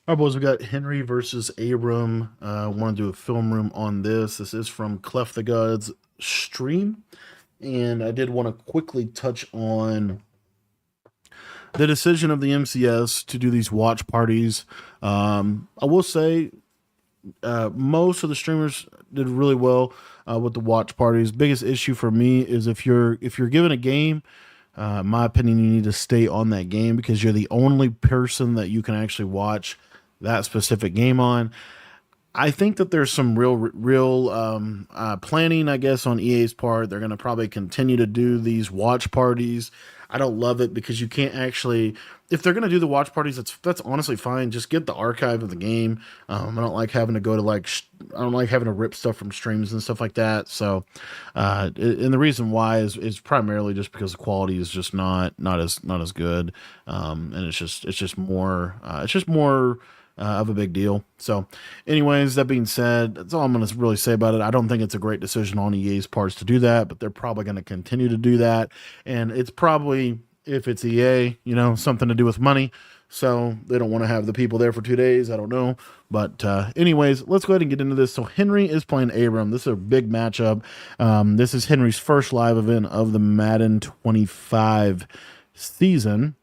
All right, boys, we got Henry versus Abram. I want to do a film room on this. This is from Clef the Gods stream. And I did want to quickly touch on the decision of the MCS to do these watch parties. I will say most of the streamers did really well with the watch parties. Biggest issue for me is if you're given a game, in my opinion, you need to stay on that game because you're the only person that you can actually watch that specific game on. I think that there's some real planning, I guess, on EA's part. They're going to probably continue to do these watch parties. I don't love it because you can't actually, if they're going to do the watch parties, that's honestly fine. Just get the archive of the game. I don't like having to go to I don't like having to rip stuff from streams and stuff like that. So, and the reason why is primarily just because the quality is just not as good, and it's just more of a big deal. So, anyways, that being said, that's all I'm going to really say about it. I don't think it's a great decision on EA's parts to do that, but they're probably going to continue to do that. And it's probably, if it's EA, something to do with money. So they don't want to have the people there for 2 days. I don't know. But anyways, let's go ahead and get into this. So Henry is playing Abram. This is a big matchup. This is Henry's first live event of the Madden 25 season.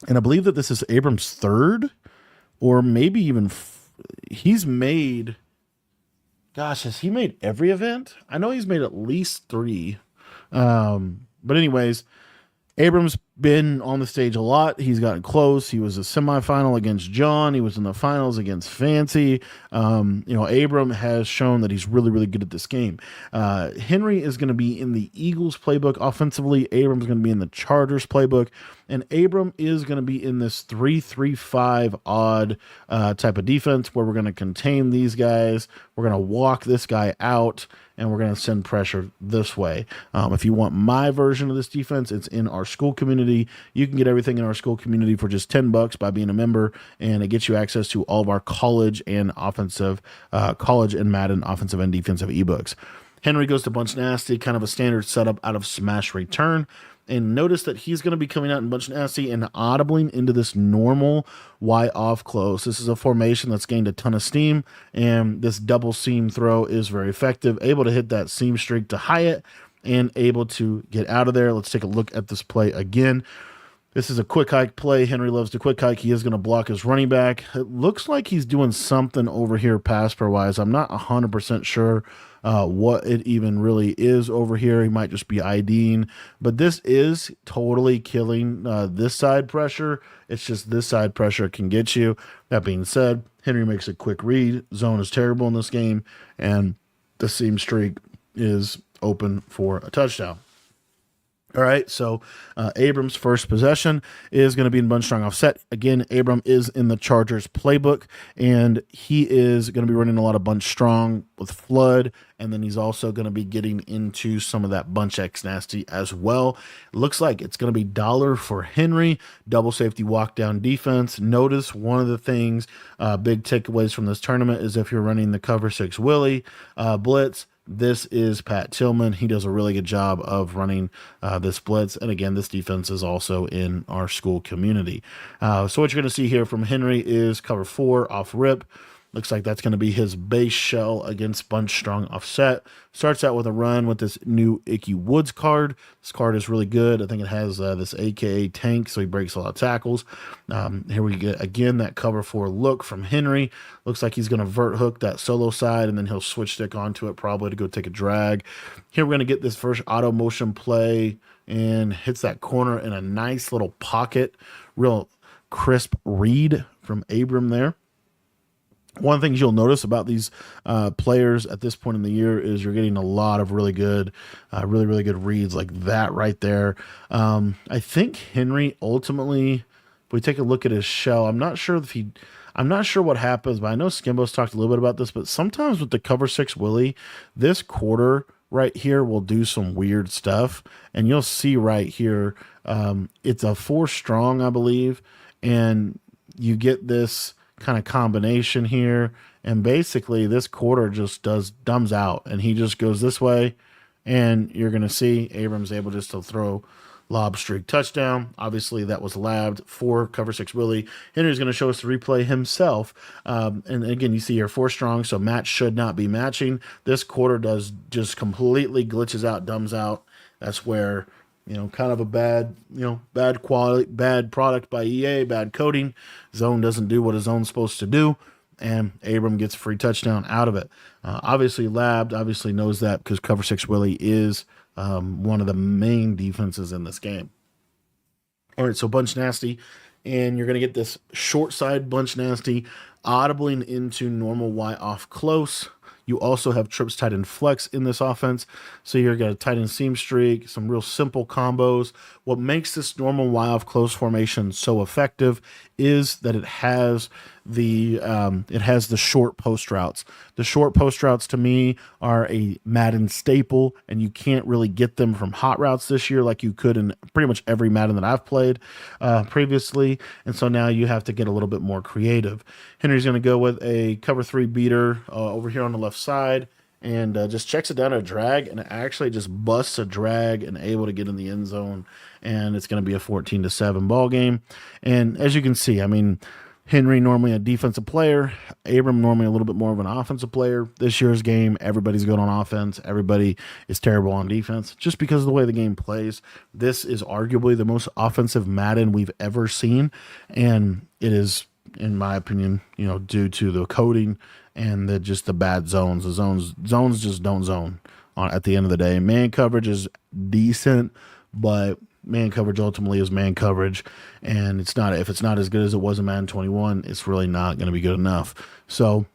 And I believe that this is Abram's third or maybe even he's made, gosh, has he made every event? I know he's made at least three. But anyways, Abram's been on the stage a lot. He's gotten close. He was a semifinal against John. He was in the finals against Fancy. Abram has shown that he's really, really good at this game. Henry is going to be in the Eagles playbook offensively. Abram's going to be in the Chargers playbook. And Abram is going to be in this 3-3-5 odd type of defense where we're going to contain these guys. We're going to walk this guy out, and we're going to send pressure this way. If you want my version of this defense, it's in our school community. You can get everything in our school community for just $10 by being a member, and it gets you access to all of our college and Madden offensive and defensive ebooks. Henry goes to Bunch Nasty, kind of a standard setup out of Smash Return. And notice that he's going to be coming out in Bunch Nasty and audibling into this normal Y off close. This is a formation that's gained a ton of steam, and this double seam throw is very effective. Able to hit that seam streak to Hyatt and able to get out of there. Let's take a look at this play again. This is a quick hike play. Henry loves to quick hike. He is going to block his running back. It looks like he's doing something over here pass per wise. I'm not 100% sure what it even really is over here. He might just be IDing, but this is totally killing this side pressure. It's just this side pressure can get you. That being said, Henry makes a quick read. Zone is terrible in this game, and the seam streak is open for a touchdown. All right, so Abram's first possession is going to be in bunch strong offset. Again, Abram is in the Chargers playbook, and he is going to be running a lot of bunch strong with flood, and then he's also going to be getting into some of that bunch X nasty as well. It looks like it's going to be dollar for Henry, double safety walk down defense. Notice one of the things, big takeaways from this tournament is if you're running the cover six Willie blitz, this is Pat Tillman. He does a really good job of running this blitz. And again, this defense is also in our school community. So what you're going to see here from Henry is cover 4 off rip. Looks like that's going to be his base shell against bunch strong offset. Starts out with a run with this new Icky Woods card. This card is really good. I think it has this AKA tank, so he breaks a lot of tackles. Here we get, again, that cover 4 look from Henry. Looks like he's going to vert hook that solo side, and then he'll switch stick onto it probably to go take a drag. Here we're going to get this first auto motion play, and hits that corner in a nice little pocket. Real crisp read from Abram there. One of the things you'll notice about these players at this point in the year is you're getting a lot of really good reads like that right there. I think Henry ultimately, if we take a look at his shell, I'm not sure what happens, but I know Skimbo's talked a little bit about this, but sometimes with the cover 6 Willie, this quarter right here will do some weird stuff, and you'll see right here, it's a 4 strong, I believe, and you get this kind of combination here, and basically this quarter just dumbs out, and he just goes this way, and you're going to see Abram's able just to throw lob streak touchdown. Obviously, that was labbed for cover six Willie. Henry's going to show us the replay himself. And again, you see here 4 strong, so match should not be matching. This quarter does just completely glitches out, dumbs out. That's where, kind of a bad, bad quality, bad product by EA, bad coding. Zone doesn't do what a zone's supposed to do, and Abram gets a free touchdown out of it. Obviously, Labbed obviously knows that because cover six Willie is one of the main defenses in this game. All right, so bunch nasty, and you're going to get this short side bunch nasty, audibling into normal Y off close. You also have trips tight end flex in this offense. So you're going to tight end seam streak, some real simple combos. What makes this normal Y off close formation so effective is that it has the short post routes. The short post routes to me are a Madden staple, and you can't really get them from hot routes this year like you could in pretty much every Madden that I've played previously. And so now you have to get a little bit more creative. Henry's going to go with a cover 3 beater over here on the left side, and just checks it down to a drag, and it actually just busts a drag and able to get in the end zone. And it's going to be a 14-7 ball game. And as you can see, I mean, Henry normally a defensive player, Abram normally a little bit more of an offensive player. This year's game, everybody's good on offense. Everybody is terrible on defense just because of the way the game plays. This is arguably the most offensive Madden we've ever seen, and it is, in my opinion, due to the coding and just the bad zones. The zones just don't zone at the end of the day. Man coverage is decent, but man coverage ultimately is man coverage, and if it's not as good as it was in Madden 21, it's really not going to be good enough. So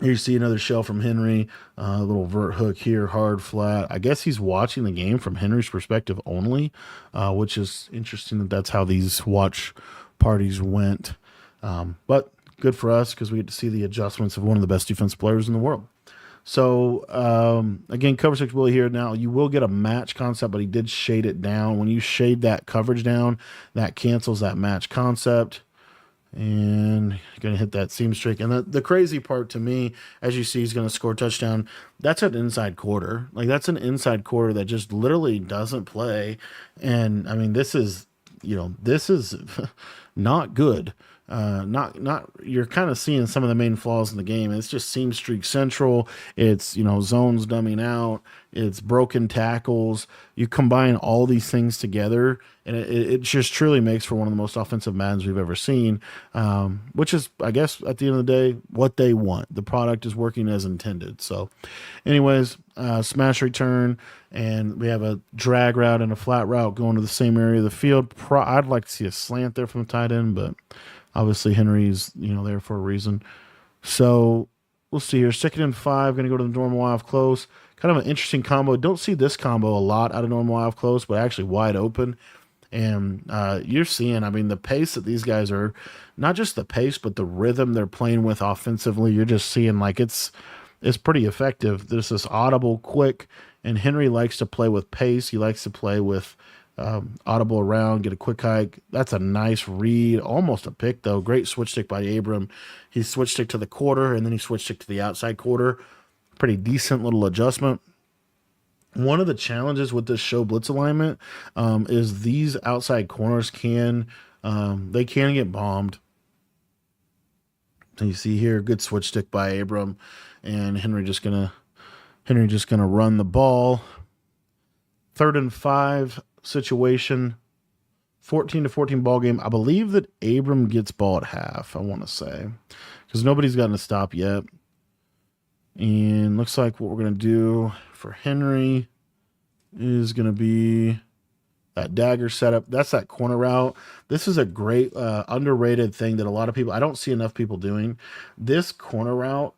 here you see another shell from Henry, a little vert hook here, hard flat. I guess he's watching the game from Henry's perspective only, which is interesting that's how these watch parties went. But good for us because we get to see the adjustments of one of the best defense players in the world. So, again, cover 6 Willie here. Now, you will get a match concept, but he did shade it down. When you shade that coverage down, that cancels that match concept. And you're going to hit that seam streak. And the crazy part to me, as you see, he's going to score a touchdown. That's an inside quarter. Like, that's an inside quarter that just literally doesn't play. And, I mean, this is not good. You're kind of seeing some of the main flaws in the game. It's just seam streak central. It's, zones dumbing out. It's broken tackles. You combine all these things together, and it just truly makes for one of the most offensive Maddens we've ever seen, which is, I guess, at the end of the day, what they want. The product is working as intended. So anyways, smash return, and we have a drag route and a flat route going to the same area of the field. I'd like to see a slant there from the tight end, but obviously Henry's, there for a reason. So we'll see here. 2nd and 5, going to go to the normal off close. Kind of an interesting combo. Don't see this combo a lot out of normal off close, but actually wide open. And you're seeing, I mean, the pace that these guys are, not just the pace, but the rhythm they're playing with offensively. You're just seeing like it's pretty effective. There's this audible, quick, and Henry likes to play with pace. He likes to play with audible around, get a quick hike. That's a nice read, almost a pick though. Great switch stick by Abram. He switched stick to the quarter, and then he switched stick to the outside quarter. Pretty decent little adjustment. One of the challenges with this show blitz alignment is these outside corners can get bombed. So you see here, good switch stick by Abram, and Henry just gonna run the ball. 3rd and 5 situation, 14-14 ball game. I believe that Abram gets ball at half, I want to say, because nobody's gotten a stop yet. And looks like what we're going to do for Henry is going to be that dagger setup. That's that corner route. This is a great underrated thing that a lot of people, I don't see enough people doing. This corner route,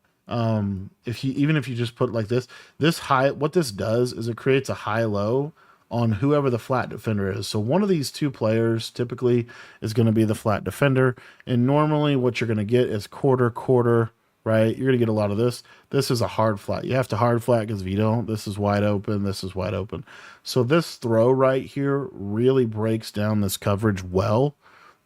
if you just put it like this high, what this does is it creates a high-low on whoever the flat defender is. So one of these two players typically is going to be the flat defender. And normally what you're going to get is quarter, right? You're going to get a lot of this. This is a hard flat. You have to hard flat because if you don't, this is wide open. This is wide open. So this throw right here really breaks down this coverage well.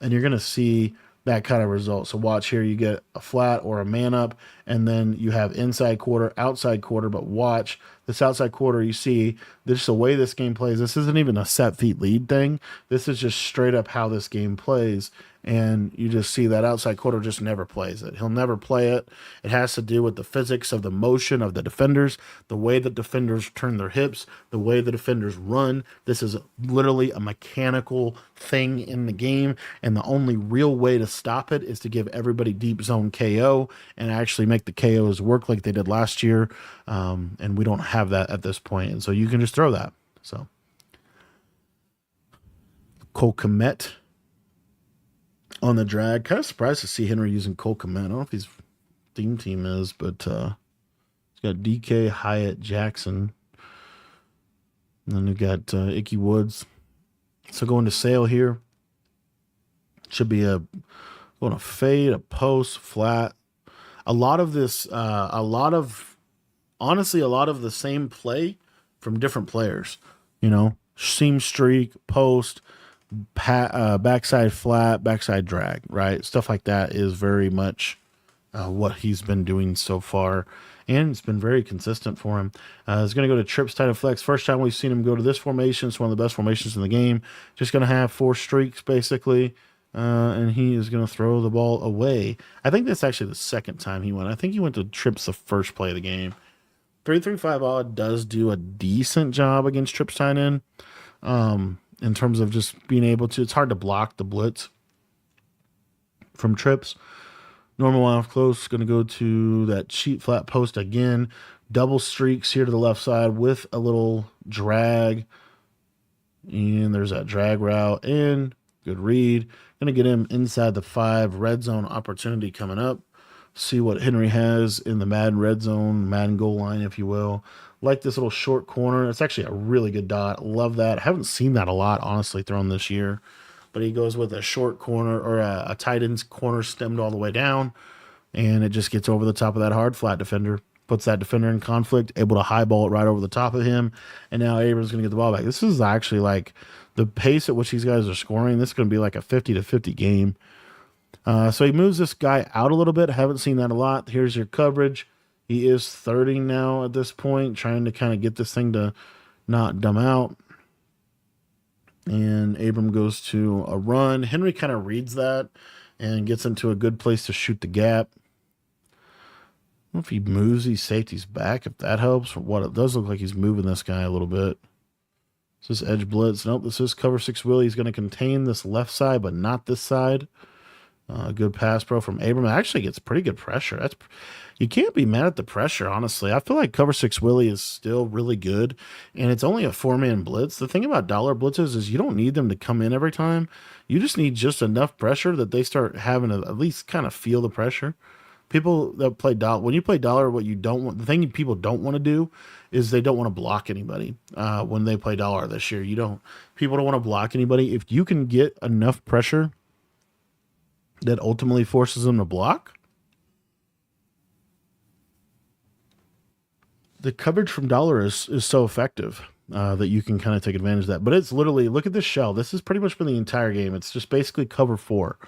And you're going to see that kind of result. So watch here, you get a flat or a man up, and then you have inside quarter, outside quarter. But watch this outside quarter, you see this the way this game plays. This isn't even a set feet lead thing. This is just straight up how this game plays. And you just see that outside quarter just never plays it. He'll never play it. It has to do with the physics of the motion of the defenders, the way the defenders turn their hips, the way the defenders run. This is literally a mechanical thing in the game. And the only real way to stop it is to give everybody deep zone KO and actually make the KOs work like they did last year. And we don't have that at this point. And so you can just throw that. So Cole Kmet on the drag. Kind of surprised to see Henry using Cole Kmet. I don't know if his theme team is, but he's got DK, Hyatt, Jackson. And then we got Icky Woods. So going to Sale here. Should be going to fade, a post, flat. A lot of this, honestly, a lot of the same play from different players. You know, seam streak, post, backside flat, backside drag, right? Stuff like that is very much what he's been doing so far, and it's been very consistent for him. He's going to go to trips, tight, and flex. First time we've seen him go to this formation. It's one of the best formations in the game. Just going to have 4 streaks, basically, and he is going to throw the ball away. I think that's actually the second time he went. I think he went to trips the first play of the game. 3-3-5 odd does do a decent job against trips tight end. In terms of just being able to, it's hard to block the blitz from trips. Normal off close, going to go to that cheap flat post again. Double streaks here to the left side with a little drag. And there's that drag route in. Good read. Going to get him inside the 5. Red zone opportunity coming up. See what Henry has in the Madden red zone, Madden goal line, if you will. Like this little short corner. It's actually a really good dot. Love that. I haven't seen that a lot, honestly, thrown this year. But he goes with a short corner or a tight end's corner stemmed all the way down. And it just gets over the top of that hard flat defender. Puts that defender in conflict, able to highball it right over the top of him. And now Abram's going to get the ball back. This is actually like the pace at which these guys are scoring. This is going to be like a 50-50 game. So he moves this guy out a little bit. I haven't seen that a lot. Here's your coverage. He is 30 now at this point, trying to kind of get this thing to not dumb out. And Abram goes to a run. Henry kind of reads that and gets into a good place to shoot the gap. I don't know if he moves these safeties back, if that helps, or what. It does look like he's moving this guy a little bit. Is this edge blitz? Nope, this is cover 6 Willie. He's going to contain this left side, but not this side. Good pass pro from Abram. It actually gets pretty good pressure. You can't be mad at the pressure, honestly. I feel like cover 6 Willie is still really good, and it's only a 4-man blitz. The thing about dollar blitzes is you don't need them to come in every time. You just need just enough pressure that they start having to at least kind of feel the pressure. People that play dollar, when you play dollar, what you don't want, the thing people don't want to do is they don't want to block anybody. When they play dollar this year, people don't want to block anybody. If you can get enough pressure that ultimately forces them to block, the coverage from dollar is so effective that you can kind of take advantage of that. But it's literally, look at this shell. This has pretty much been the entire game. It's just basically cover 4.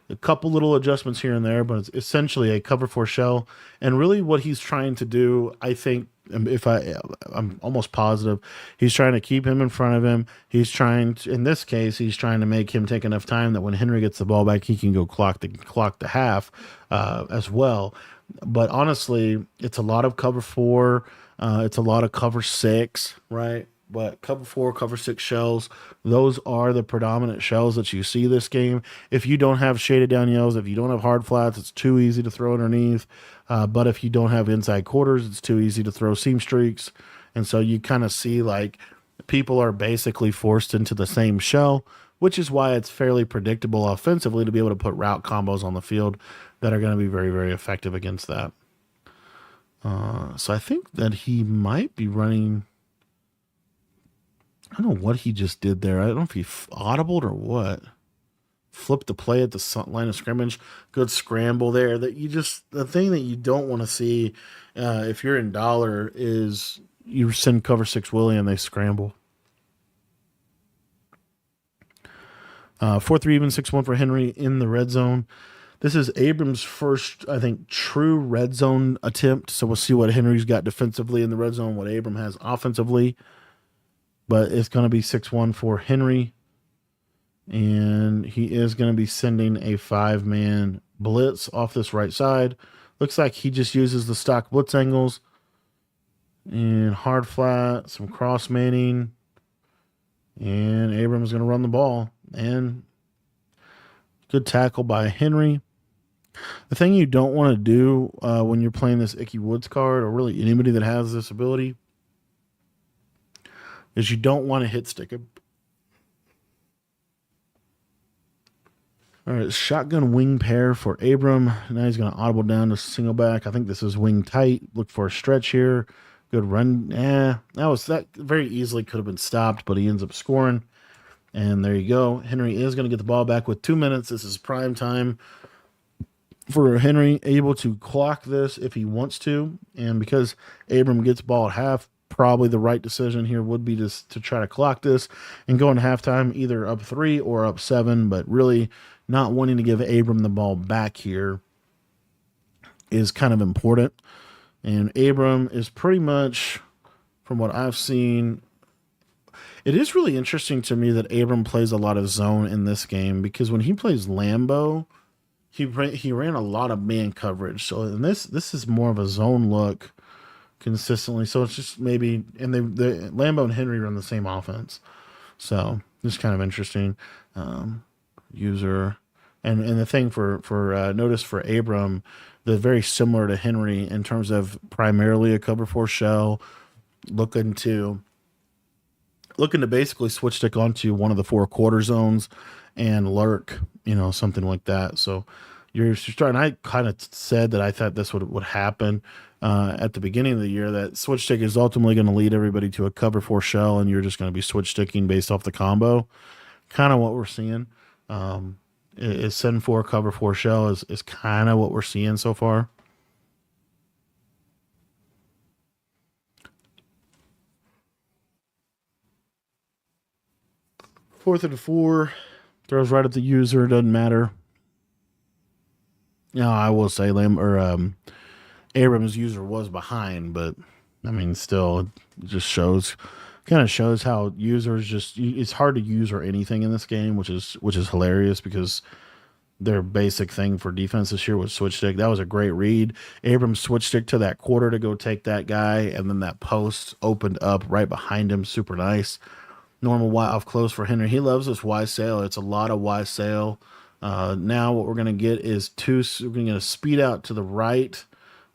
A couple little adjustments here and there, but it's essentially a cover 4 shell. And really what he's trying to do, I think, I'm almost positive, he's trying to keep him in front of him. He's trying to, in this case, he's trying to make him take enough time that when Henry gets the ball back, he can go clock the half as well. But honestly, it's a lot of cover 4. It's a lot of cover 6, right? But cover 4, cover 6 shells, those are the predominant shells that you see this game. If you don't have shaded down yells, if you don't have hard flats, it's too easy to throw underneath. But if you don't have inside quarters, it's too easy to throw seam streaks. And so you kind of see like people are basically forced into the same shell, which is why it's fairly predictable offensively to be able to put route combos on the field that are going to be very, very effective against that. So I think that he might be running, I don't know what he just did there. I don't know if he audibled or what. Flipped the play at the line of scrimmage. Good scramble there. The thing that you don't want to see if you're in dollar is you send cover 6 Willie and they scramble. 4-3 even, 6-1 for Henry in the red zone. This is Abram's first, I think, true red zone attempt. So we'll see what Henry's got defensively in the red zone, what Abram has offensively. But it's going to be 6-1 for Henry. And he is going to be sending a 5-man blitz off this right side. Looks like he just uses the stock blitz angles. And hard flat, some cross manning. And Abram's going to run the ball. And good tackle by Henry. The thing you don't want to do when you're playing this Icky Woods card, or really anybody that has this ability, is you don't want to hit stick it. All right, shotgun wing pair for Abram. Now he's going to audible down to single back. I think this is wing tight. Look for a stretch here. Good run. That very easily could have been stopped, but he ends up scoring. And there you go. Henry is going to get the ball back with 2 minutes. This is prime time for Henry, able to clock this if he wants to. And because Abram gets ball at half, probably the right decision here would be to try to clock this and go into halftime either up 3 or up 7, but really not wanting to give Abram the ball back here is kind of important. And Abram is pretty much, from what I've seen, it is really interesting to me that Abram plays a lot of zone in this game, because when he plays Lambeau, he ran a lot of man coverage. So in this is more of a zone look consistently. So it's just maybe, and the Lambeau and Henry run the same offense. So just kind of interesting. User and the thing for notice for Abram, they're very similar to Henry in terms of primarily a cover 4 shell, looking to basically switch stick onto one of the 4 quarter zones and lurk, something like that. So you're starting. I kind of said that I thought this would happen at the beginning of the year, that switch stick is ultimately going to lead everybody to a cover 4 shell, and you're just going to be switch sticking based off the combo. Kind of what we're seeing. Is send 4 cover 4 shell is kind of what we're seeing so far. Fourth and 4, throws right at the user. Doesn't matter. I will say Abram's user was behind, but I mean, still, it just kind of shows how users it's hard to user anything in this game, which is hilarious, because their basic thing for defense this year was switch stick. That was a great read. Abram switch stick to that quarter to go take that guy, and then that post opened up right behind him. Super nice. Normal Y off close for Henry. He loves this Y sail. It's a lot of Y sail. Now what we're going to get is we're going to speed out to the right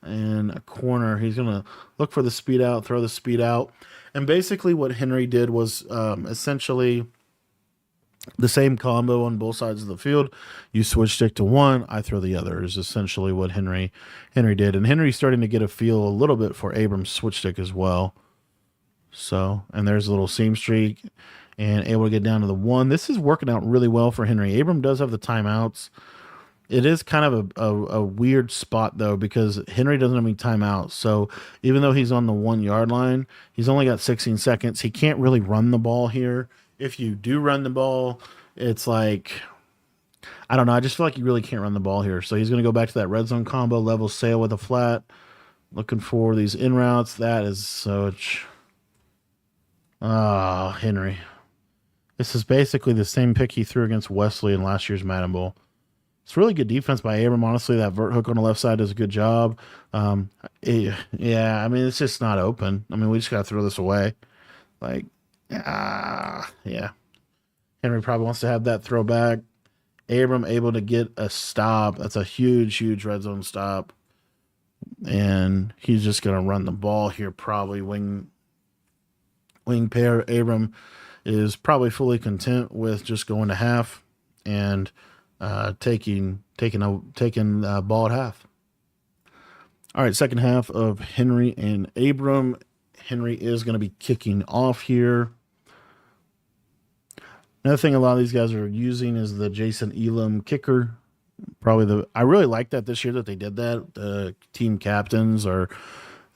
and a corner. He's going to look for the speed out, throw the speed out. And basically what Henry did was essentially the same combo on both sides of the field. You switch stick to one, I throw the other, is essentially what Henry did. And Henry's starting to get a feel a little bit for Abram's switch stick as well. So, and there's a little seam streak and able to get down to the 1. This is working out really well for Henry. Abram does have the timeouts. It is kind of a weird spot, though, because Henry doesn't have any timeouts. So even though he's on the 1 yard line, he's only got 16 seconds. He can't really run the ball here. If you do run the ball, it's like, I don't know. I just feel like you really can't run the ball here. So he's going to go back to that red zone combo, level sail with a flat, looking for these in routes. That is such... Henry. This is basically the same pick he threw against Wesley in last year's Madden Bowl. It's really good defense by Abram. Honestly, that vert hook on the left side does a good job. Yeah, I mean, it's just not open. I mean, we just got to throw this away. Like, yeah. Henry probably wants to have that throw back. Abram able to get a stop. That's a huge, huge red zone stop. And he's just going to run the ball here, probably wing pair. Abram is probably fully content with just going to half and taking ball at half. All right, second half of Henry and Abram. Henry is going to be kicking off here. Another thing a lot of these guys are using is the Jason Elam kicker. I really like that this year that they did that. The team captains are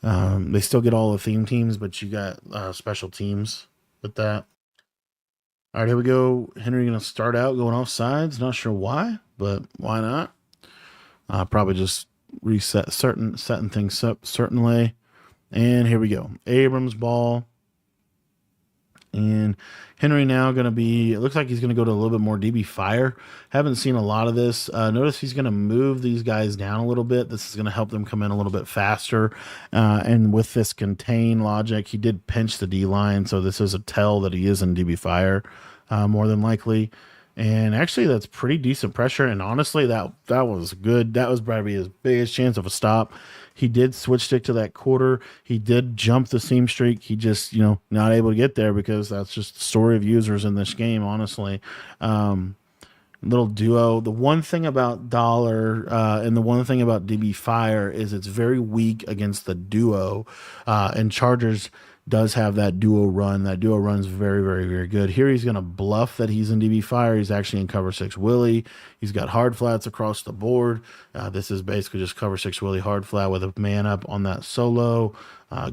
they still get all the theme teams, but you got special teams with that. All right, here we go. Henry going to start out going off sides. Not sure why, but why not? Probably just reset setting things up certainly. And here we go. Abram's ball. And Henry now going to be, it looks like he's going to go to a little bit more DB fire. Haven't seen a lot of this. Notice he's going to move these guys down a little bit. This is going to help them come in a little bit faster. And with this contain logic, he did pinch the D line. So this is a tell that he is in DB fire more than likely. And actually, that's pretty decent pressure. And honestly, that was good. That was probably his biggest chance of a stop. He did switch stick to that quarter. He did jump the seam streak. He just, not able to get there because that's just the story of users in this game, honestly. Little duo. The one thing about Dollar and the one thing about DB Fire is it's very weak against the duo. And Chargers does have that duo run. That duo run's very, very, very good. Here he's going to bluff that he's in DB Fire. He's actually in cover 6 Willie. He's got hard flats across the board. This is basically just cover 6 Willie hard flat with a man up on that solo.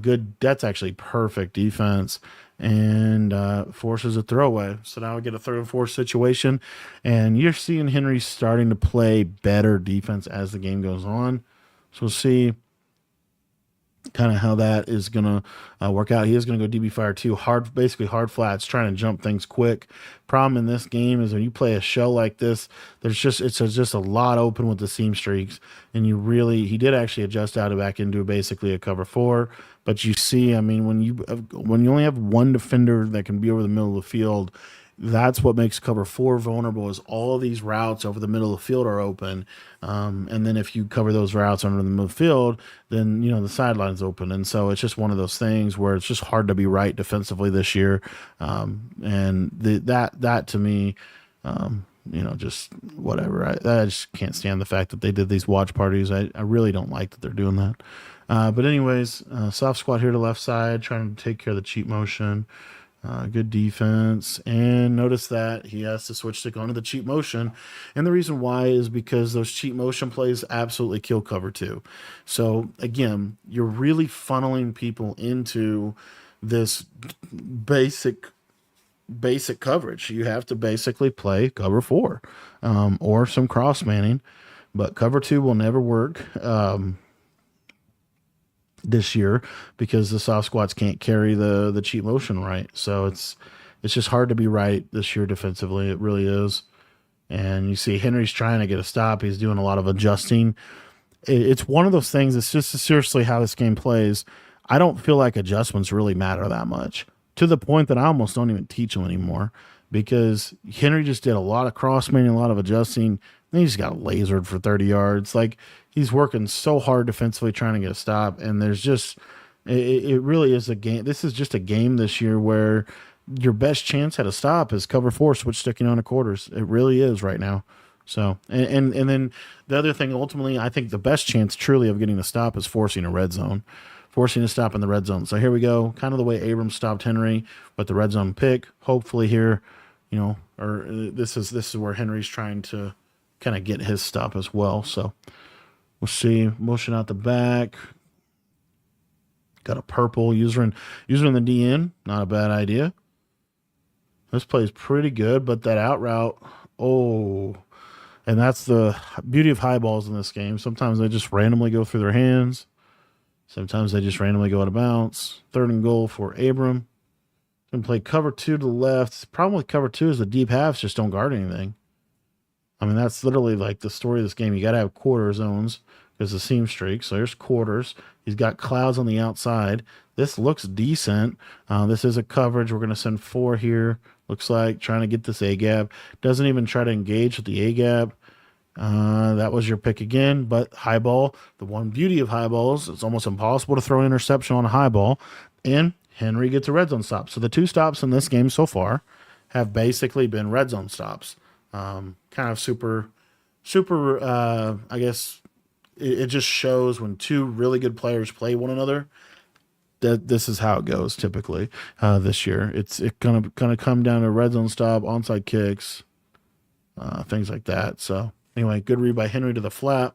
Good. That's actually perfect defense. And forces a throwaway. So now we get a 3rd and 4 situation. And you're seeing Henry starting to play better defense as the game goes on. So we'll see kind of how that is going to work out. He is going to go DB fire too. Basically hard flats, trying to jump things quick. Problem in this game is when you play a show like this, it's just a lot open with the seam streaks. And he did actually adjust out of back into basically a cover 4. But you see, I mean, when you only have one defender that can be over the middle of the field, that's what makes cover 4 vulnerable, is all of these routes over the middle of the field are open. And then if you cover those routes under the middle of the field, then, the sideline's open. And so it's just one of those things where it's just hard to be right defensively this year. And that to me, just whatever. I just can't stand the fact that they did these watch parties. I really don't like that they're doing that. But anyways, soft squat here to left side, trying to take care of the cheat motion. Good defense. And notice that he has to switch stick onto the cheat motion. And the reason why is because those cheat motion plays absolutely kill cover 2. So again, you're really funneling people into this basic coverage. You have to basically play cover 4 or some cross manning, but cover 2 will never work. This year because the soft squats can't carry the cheat motion right. So it's just hard to be right this year defensively. It really is. And you see Henry's trying to get a stop. He's doing a lot of adjusting. It's one of those things. It's just seriously how this game plays. I don't feel like adjustments really matter that much, to the point that I almost don't even teach them anymore, because Henry just did a lot of cross manning, a lot of adjusting. And he just got lasered for 30 yards. Like, he's working so hard defensively trying to get a stop. And there's just, it really is a game. This is just a game this year where your best chance at a stop is cover 4, switch sticking on a quarters. It really is right now. So, and then the other thing, ultimately, I think the best chance truly of getting a stop is forcing a red zone. Forcing a stop in the red zone. So here we go. Kind of the way Abram stopped Henry with the red zone pick. Hopefully here, or this is where Henry's trying to kind of get his stop as well. So we'll see. Motion out the back. Got a purple user in the DN. Not a bad idea. This play is pretty good, but that out route, and that's the beauty of high balls in this game. Sometimes they just randomly go through their hands. Sometimes they just randomly go out of bounds. 3rd and goal for Abram. Going to play cover 2 to the left. The problem with cover 2 is the deep halves just don't guard anything. I mean, that's literally like the story of this game. You got to have quarter zones because the seam streak. So there's quarters. He's got clouds on the outside. This looks decent. This is a coverage. We're going to send 4 here. Looks like trying to get this A-gap. Doesn't even try to engage with the A-gap. That was your pick again, but high ball. The one beauty of high balls, it's almost impossible to throw an interception on a high ball. And Henry gets a red zone stop. So the 2 stops in this game so far have basically been red zone stops. Kind of super, I guess it just shows when 2 really good players play one another, that this is how it goes typically this year. It's gonna come down to red zone stop, onside kicks, things like that. So anyway, good read by Henry to the flat.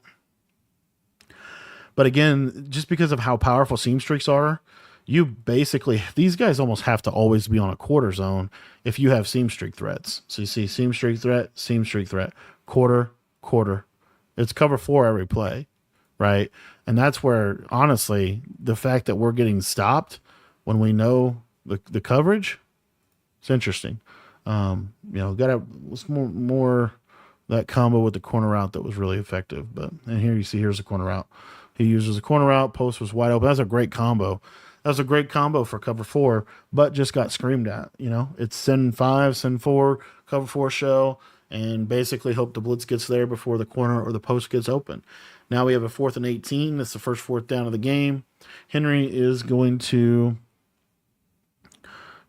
But again, just because of how powerful seam streaks are, you basically, these guys almost have to always be on a quarter zone if you have seam streak threats. So you see seam streak threat, quarter, quarter. It's cover 4 every play, right? And that's where, honestly, the fact that we're getting stopped when we know the coverage, it's interesting. Got to, it's more that combo with the corner route that was really effective. But, and here you see, here's the corner route. He uses a corner route, post was wide open. That's a great combo. That was a great combo for cover 4, but just got screamed at. It's send 5, send 4, cover 4 show, and basically hope the blitz gets there before the corner or the post gets open. Now we have a 4th and 18. That's the first 4th down of the game. Henry is going to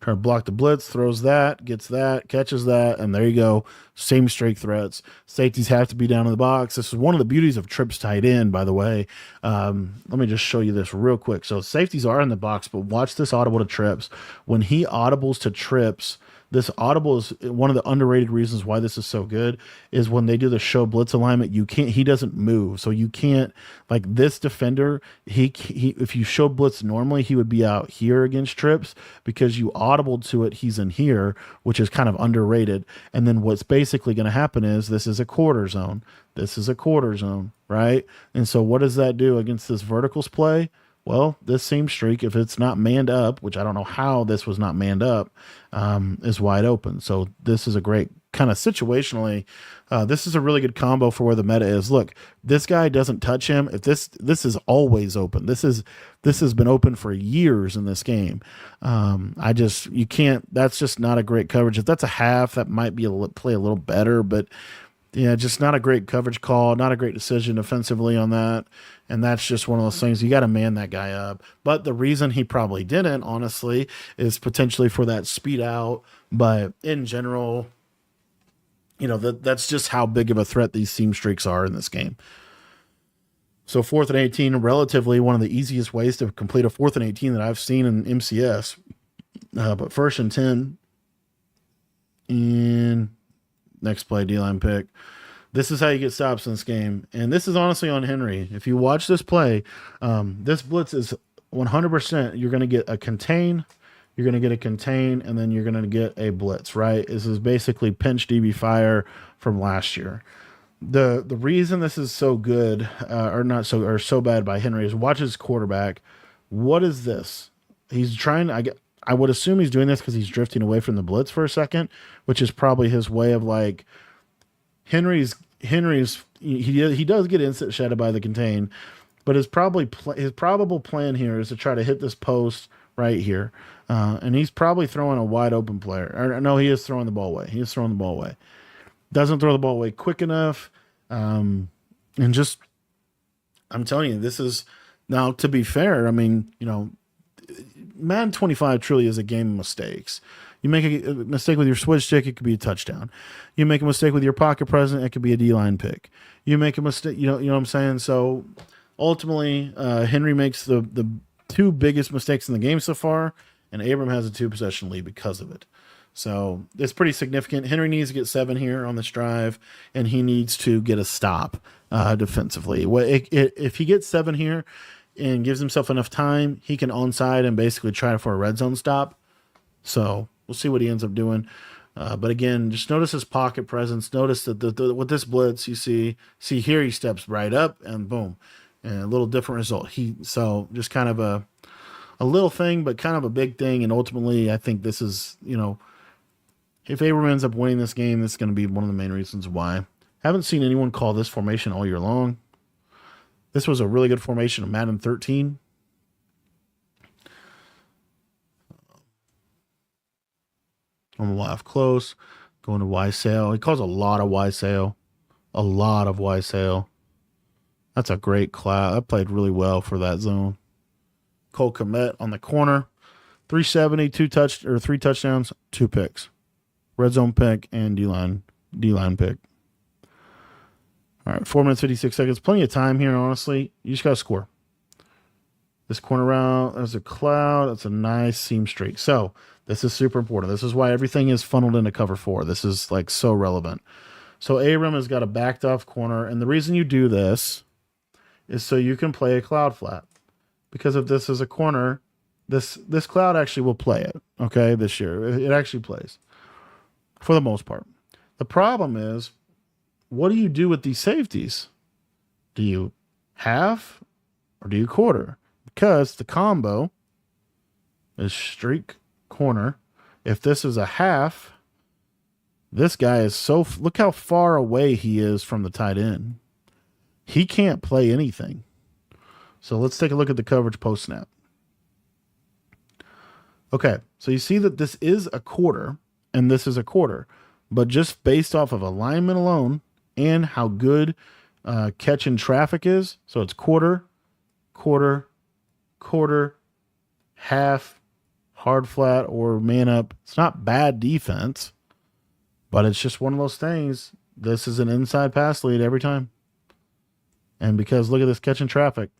try to block the blitz, throws that, gets that, catches that, and there you go. Same streak threats. Safeties have to be down in the box. This is one of the beauties of trips tight end, by the way. Let me just show you this real quick. So safeties are in the box, but watch this audible to trips. When he audibles to trips, this audible is one of the underrated reasons why this is so good, is when they do the show blitz alignment, he doesn't move. So you can't, like this defender, he if you show blitz normally, he would be out here against trips. Because you audible to it, he's in here, which is kind of underrated. And then what's basically going to happen is this is a quarter zone. This is a quarter zone, right? And so what does that do against this verticals play? Well, this seam streak, if it's not manned up, which I don't know how this was not manned up, is wide open. So this is a great kind of situationally. This is a really good combo for where the meta is. Look, this guy doesn't touch him. If this is always open. This has been open for years in this game. You can't. That's just not a great coverage. If that's a half, that might be play a little better, but. Yeah, just not a great coverage call, not a great decision offensively on that. And that's just one of those things. You got to man that guy up. But the reason he probably didn't, honestly, is potentially for that speed out. But in general, that's just how big of a threat these seam streaks are in this game. So 4th and 18, relatively one of the easiest ways to complete a 4th and 18 that I've seen in MCS. But 1st and 10. And next play, D-line pick. This is how you get stops in this game. And this is honestly on Henry. If you watch this play, this blitz is 100%. You're going to get a contain. You're going to get a contain, and then you're going to get a blitz, right? This is basically pinch DB fire from last year. The reason this is so good, or so bad by Henry, is watch his quarterback. What is this? He's trying. I would assume he's doing this because he's drifting away from the blitz for a second, which is probably his way of like Henry's. He does get instant shattered by the contain, but his probable plan here is to try to hit this post right here, and he's probably throwing a wide open player. Or no, he is throwing the ball away. He is throwing the ball away. Doesn't throw the ball away quick enough, and just I'm telling you, this is now to be fair. I mean, Madden 25 truly is a game of mistakes. You make a mistake with your switch stick, it could be a touchdown. You make a mistake with your pocket present, it could be a D-line pick. You make a mistake, you know what I'm saying? So ultimately, Henry makes the 2 biggest mistakes in the game so far, and Abram has a 2-possession lead because of it. So it's pretty significant. Henry needs to get 7 here on this drive, and he needs to get a stop defensively. If he gets 7 here, and gives himself enough time, he can onside and basically try for a red zone stop. So we'll see what he ends up doing. But again, just notice his pocket presence. Notice that with this blitz, you see here he steps right up and boom, and a little different result. So just kind of a little thing, but kind of a big thing. And ultimately, I think this is, if Abram ends up winning this game, this is going to be one of the main reasons why. Haven't seen anyone call this formation all year long. This was a really good formation of Madden 13. On the live close, going to Y sail. He calls a lot of Y sail. A lot of Y sail. That's a great cloud. That played really well for that zone. Cole Kmet on the corner. 370, 3 touchdowns, 2 picks. Red zone pick and D-line pick. All right, 4 minutes, 56 seconds. Plenty of time here, honestly. You just got to score. This corner route, there's a cloud. That's a nice seam streak. So this is super important. This is why everything is funneled into cover 4. This is like so relevant. So Abram has got a backed off corner. And the reason you do this is so you can play a cloud flat. Because if this is a corner, This cloud actually will play it, okay, this year. It actually plays for the most part. The problem is, what do you do with these safeties? Do you half or do you quarter? Because the combo is streak corner. If this is a half, this guy is look how far away he is from the tight end. He can't play anything. So let's take a look at the coverage post snap. Okay, so you see that this is a quarter and this is a quarter, but just based off of alignment alone and how good catching traffic is, so it's quarter, quarter, quarter, half, hard flat, or man up. It's not bad defense, but it's just one of those things. This is an inside pass lead every time. And because look at this catching traffic,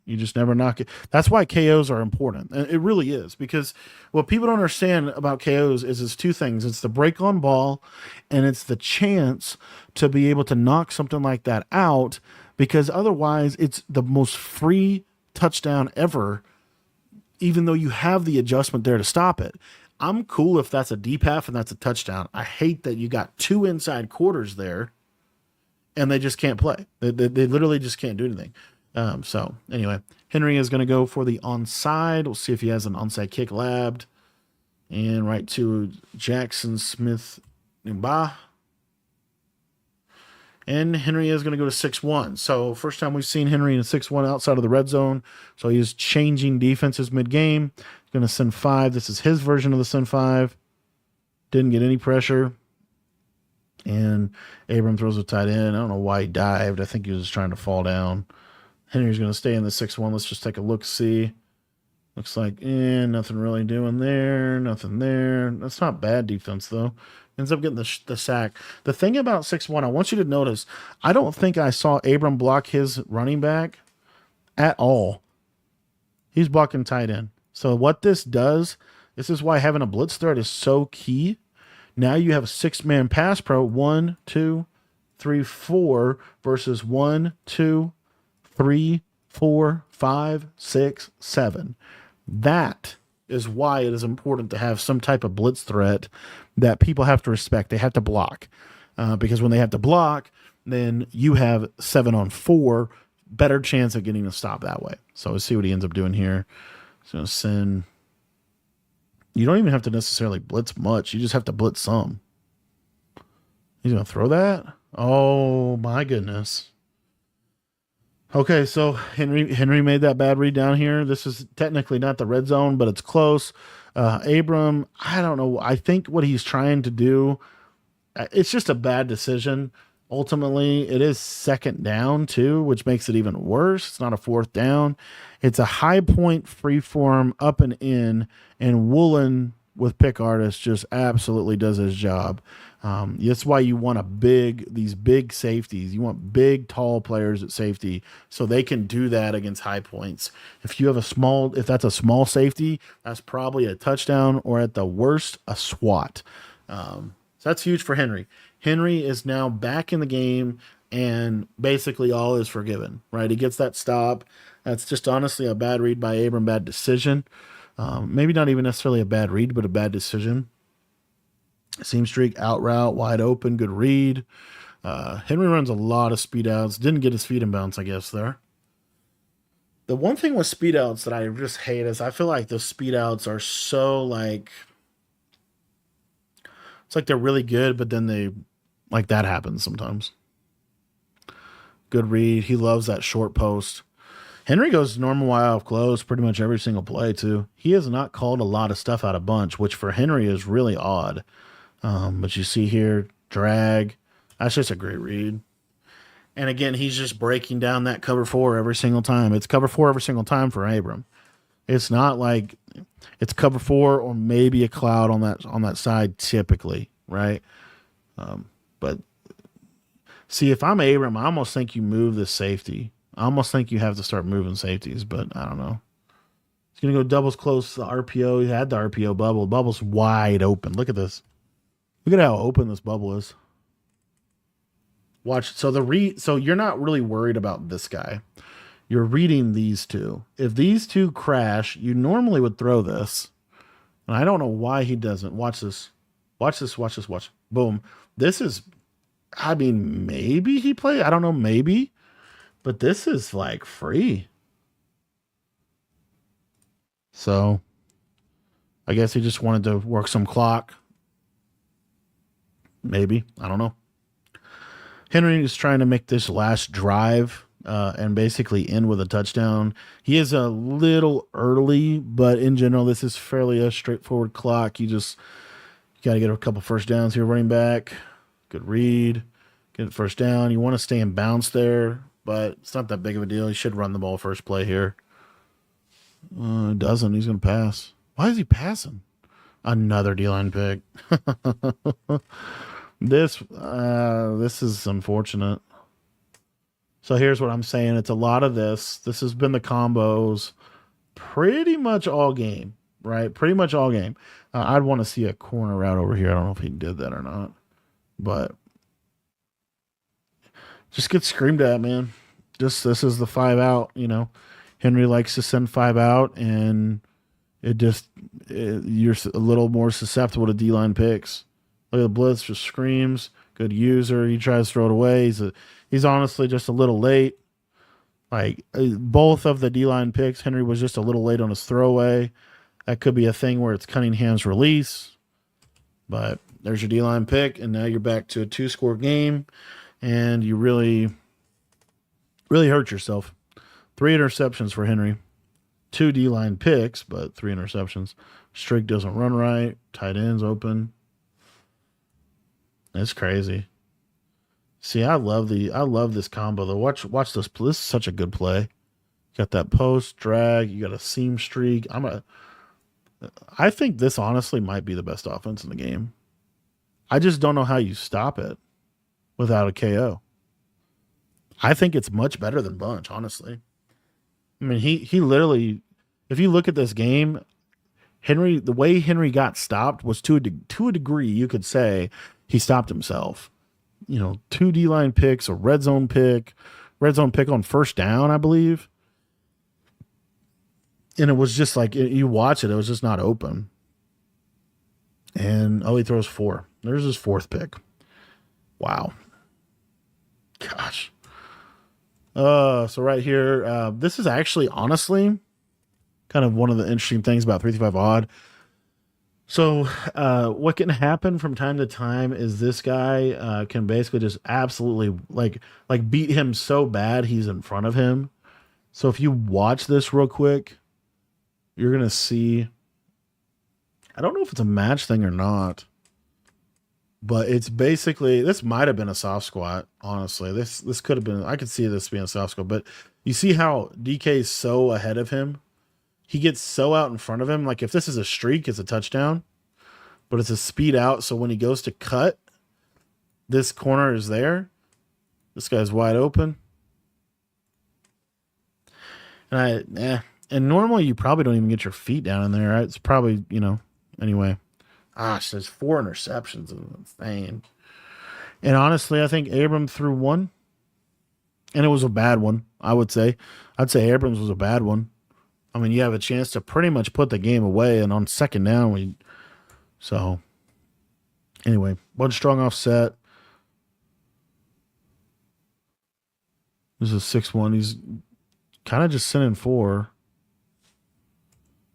you just never knock it. That's why KOs are important. And it really is, because what people don't understand about KOs is it's two things. It's the break on ball and it's the chance to be able to knock something like that out, because otherwise it's the most free touchdown ever, even though you have the adjustment there to stop it. I'm cool if that's a deep half and that's a touchdown. I hate that you got two inside quarters there and they just can't play. They literally just can't do anything. So anyway, Henry is going to go for the onside. We'll see if he has an onside kick labbed. And right to Jackson Smith Numba. And Henry is going to go to 6-1. So first time we've seen Henry in a 6-1 outside of the red zone. So he is changing defenses mid-game. He's going to send 5. This is his version of the send 5. Didn't get any pressure. And Abram throws a tight end. I don't know why he dived. I think he was just trying to fall down. Henry's going to stay in the 6-1. Let's just take a look-see. Looks like, nothing really doing there. Nothing there. That's not bad defense, though. Ends up getting the sack. The thing about 6-1, I want you to notice, I don't think I saw Abram block his running back at all. He's blocking tight end. So what this does, this is why having a blitz threat is so key. Now you have a 6-man pass pro, 1, 2, 3, 4 versus 1, 2, 3, 4, 5, 6, 7. That is why it is important to have some type of blitz threat that people have to respect. They have to block. Because when they have to block, then you have 7-on-4, better chance of getting a stop that way. So let's see what he ends up doing here. He's going to send. You don't even have to necessarily blitz much. You just have to blitz some. He's going to throw that? Oh, my goodness. Okay, so Henry made that bad read down here. This is technically not the red zone, but it's close. Abram, I don't know. I think what he's trying to do, it's just a bad decision. Ultimately, it is second down, too, which makes it even worse. It's not a fourth down. It's a high point freeform up and in, and Woolen with pick artist just absolutely does his job. That's why you want these big safeties. You want big, tall players at safety so they can do that against high points. If that's a small safety, that's probably a touchdown or at the worst, a swat. So that's huge for Henry. Henry is now back in the game and basically all is forgiven, right? He gets that stop. That's just honestly a bad read by Abram, bad decision. Maybe not even necessarily a bad read, but a bad decision. Seam streak, out route, wide open, good read. Henry runs a lot of speed outs. Didn't get his feet in bounds, I guess, there. The one thing with speed outs that I just hate is I feel like those speed outs are so it's like they're really good, but then that happens sometimes. Good read. He loves that short post. Henry goes normal wide off close pretty much every single play, too. He has not called a lot of stuff out of bunch, which for Henry is really odd. But you see here, drag. That's just a great read. And again, he's just breaking down that cover 4 every single time. It's cover 4 every single time for Abram. It's not like it's cover 4 or maybe a cloud on that side typically, right? But see, if I'm Abram, I almost think you move the safety. I almost think you have to start moving safeties, but I don't know. He's going to go doubles close to the RPO. He had the RPO bubble. The bubble's wide open. Look at this. Look at how open this bubble is. Watch. So you're not really worried about this guy. You're reading these two. If these two crash, you normally would throw this. And I don't know why he doesn't. Watch this. Watch this. Watch this. Watch. Boom. This is, I mean, maybe he played. I don't know. Maybe. But this is like free. So I guess he just wanted to work some clock. Maybe. I don't know. Henry is trying to make this last drive and basically end with a touchdown. He is a little early, but in general, this is fairly a straightforward clock. You got to get a couple first downs here, running back. Good read. Get it first down. You want to stay in bounce there, but it's not that big of a deal. He should run the ball first play here. It doesn't. He's going to pass. Why is he passing? Another D-line pick. This is unfortunate. So here's what I'm saying. It's a lot of this. This has been the combos pretty much all game, right? Pretty much all game. I'd want to see a corner route over here. I don't know if he did that or not, but just get screamed at, man. Just this is the 5 out. Henry likes to send 5 out, and you're a little more susceptible to D-line picks. Look at the blitz, just screams. Good user. He tries to throw it away. He's honestly just a little late. Like both of the D-line picks, Henry was just a little late on his throwaway. That could be a thing where it's Cunningham's release. But there's your D-line pick, and now you're back to a 2-score game, and you really, really hurt yourself. 3 interceptions for Henry. 2 D-line picks, but 3 interceptions. Streak doesn't run right. Tight ends open. It's crazy. See, I love this combo though. Watch this. This is such a good play. Got that post drag. You got a seam streak. I think this honestly might be the best offense in the game. I just don't know how you stop it without a KO. I think it's much better than bunch, honestly. I mean, he literally, if you look at this game, the way Henry got stopped was to a degree, you could say he stopped himself. 2 D-line picks, a red zone pick on first down, I believe. And it was just like, you watch it was just not open. And, he throws 4. There's his 4th pick. Wow. Gosh. So right here, this is actually, honestly, kind of one of the interesting things about 335 odd. So what can happen from time to time is this guy can basically just absolutely like beat him so bad he's in front of him. So if you watch this real quick, you're going to see, I don't know if it's a match thing or not, but it's basically, this might have been a soft squat, honestly. This could have been, I could see this being a soft squat, but you see how DK is so ahead of him? He gets so out in front of him. Like if this is a streak, it's a touchdown, but it's a speed out. So when he goes to cut, this corner is there. This guy's wide open. And normally you probably don't even get your feet down in there, right? It's probably, anyway. Gosh, there's 4 interceptions. It's insane. And honestly, I think Abram threw 1. And it was a bad one, I would say. I'd say Abrams was a bad one. I mean, you have a chance to pretty much put the game away, and on second down, anyway, bunch strong offset. This is 6-1. He's kind of just sending 4.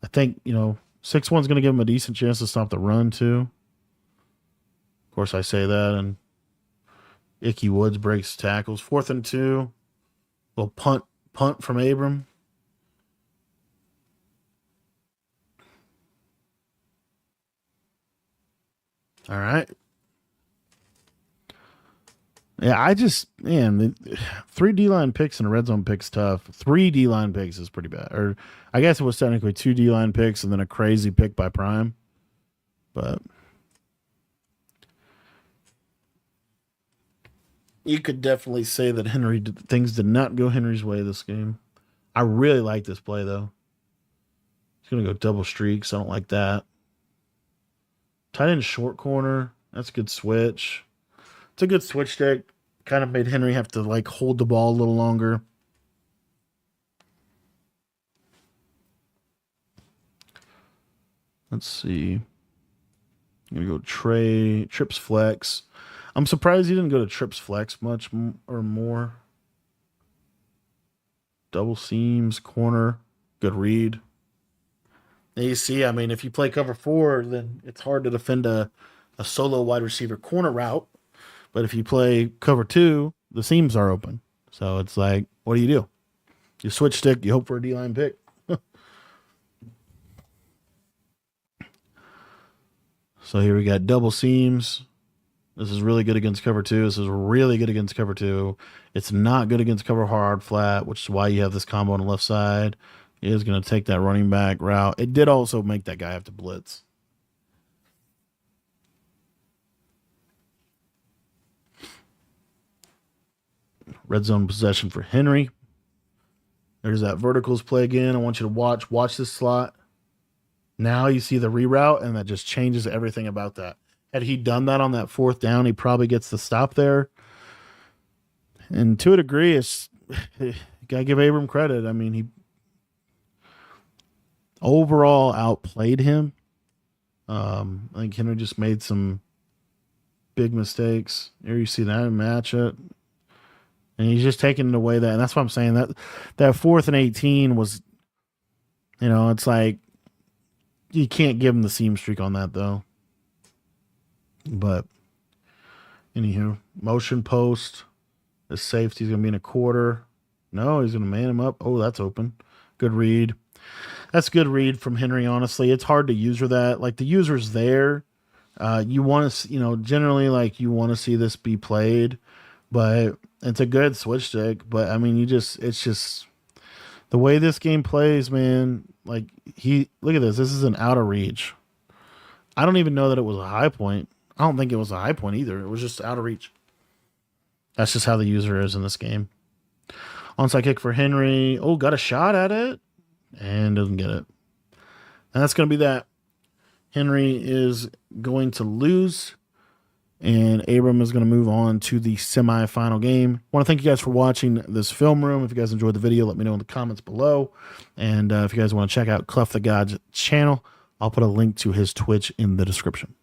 I think, 6-1's going to give him a decent chance to stop the run, too. Of course, I say that, and Icky Woods breaks tackles. 4th and 2. Little punt from Abram. All right. Yeah, the 3 D-line picks and a red zone pick's tough. 3 D-line picks is pretty bad. Or I guess it was technically 2 D-line picks and then a crazy pick by Prime. But you could definitely say that things did not go Henry's way this game. I really like this play, though. He's going to go double streaks. I don't like that. Tight end short corner. That's a good switch. It's a good switch deck. Kind of made Henry have to hold the ball a little longer. Let's see. I'm going to go trips flex. I'm surprised he didn't go to trips flex much or more. Double seams, corner, good read. And you see, I mean, if you play cover 4, then it's hard to defend a solo wide receiver corner route. But if you play cover 2, the seams are open. So it's like, what do? You switch stick, you hope for a D-line pick. So here we got double seams. This is really good against cover 2. This is really good against cover 2. It's not good against cover hard flat, which is why you have this combo on the left side. He is going to take that running back route. It did also make that guy have to blitz. Red zone possession for Henry. There's that verticals play again. I want you to watch this slot. Now you see the reroute, and that just changes everything about that. Had he done that on that 4th down, he probably gets the stop there. And to a degree, it's gotta give Abram credit. I mean, he overall outplayed him. I think Henry just made some big mistakes. Here you see that match it. And he's just taking away that. And that's what I'm saying. That 4th and 18 was, it's like you can't give him the seam streak on that, though. But, anywho, motion post. This safety's going to be in a quarter. No, he's going to man him up. Oh, that's open. Good read. That's good read from Henry, honestly. It's hard to user that. Like, the user's there. You want to, generally, like, you want to see this be played. But it's a good switch stick. But, I mean, it's just the way this game plays, man. Like, look at this. This is an out of reach. I don't even know that it was a high point. I don't think it was a high point either. It was just out of reach. That's just how the user is in this game. Onside kick for Henry. Oh, got a shot at it. And doesn't get it. And that's going to be that. Henry is going to lose. And Abram is going to move on to the semifinal game. I want to thank you guys for watching this film room. If you guys enjoyed the video, let me know in the comments below. And if you guys want to check out Clef the God's channel, I'll put a link to his Twitch in the description.